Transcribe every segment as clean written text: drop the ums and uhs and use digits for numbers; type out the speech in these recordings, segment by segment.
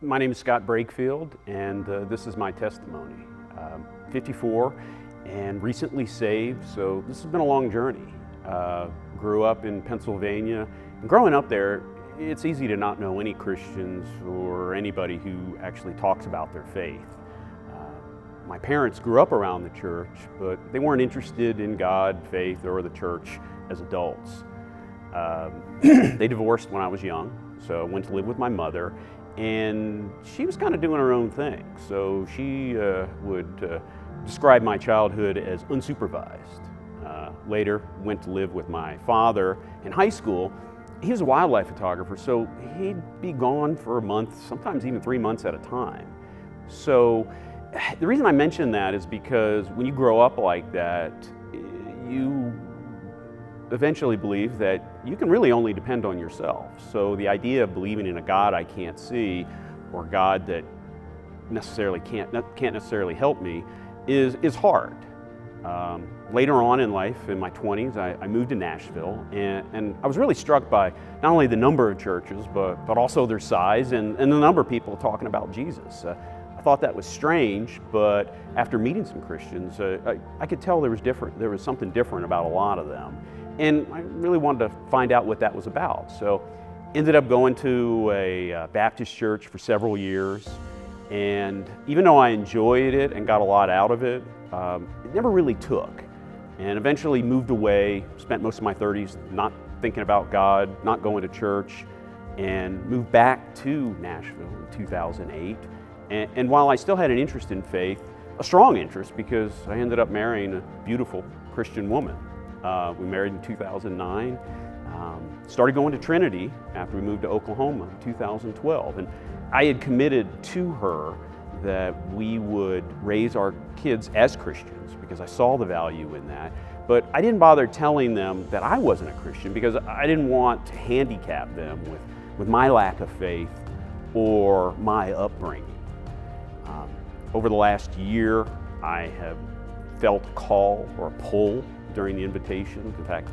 My name is Scott Brakefield, and this is my testimony. 54 and recently saved, so this has been a long journey. Grew up in Pennsylvania. And growing up there, it's easy to not know any Christians or anybody who actually talks about their faith. My parents grew up around the church, but they weren't interested in God, faith, or the church as adults. They divorced when I was young, so I went to live with my mother, and she was kind of doing her own thing. So she would describe my childhood as unsupervised. Later, went to live with my father in high school. He was a wildlife photographer, so he'd be gone for a month, sometimes even 3 months at a time. So the reason I mention that is because when you grow up like that, you eventually believe that you can really only depend on yourself. So the idea of believing in a God I can't see, or God that necessarily can't necessarily help me, is hard. Later on in life, in my 20s, I moved to Nashville, and I was really struck by not only the number of churches, but also their size and the number of people talking about Jesus. I thought that was strange, but after meeting some Christians, I could tell there was something different about a lot of them. And I really wanted to find out what that was about. So ended up going to a Baptist church for several years. And even though I enjoyed it and got a lot out of it, it never really took. And eventually moved away, spent most of my 30s not thinking about God, not going to church, and moved back to Nashville in 2008. And while I still had an interest in faith, a strong interest, because I ended up marrying a beautiful Christian woman. We married in 2009, started going to Trinity after we moved to Oklahoma in 2012. And I had committed to her that we would raise our kids as Christians because I saw the value in that. But I didn't bother telling them that I wasn't a Christian because I didn't want to handicap them with my lack of faith or my upbringing. Over the last year, I have felt a call or a pull during the invitation. In fact,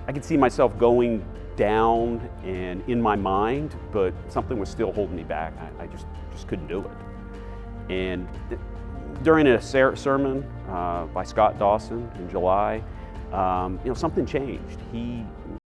I could see myself going down and in my mind, but something was still holding me back. I just couldn't do it. And during a sermon by Scott Dawson in July, something changed. He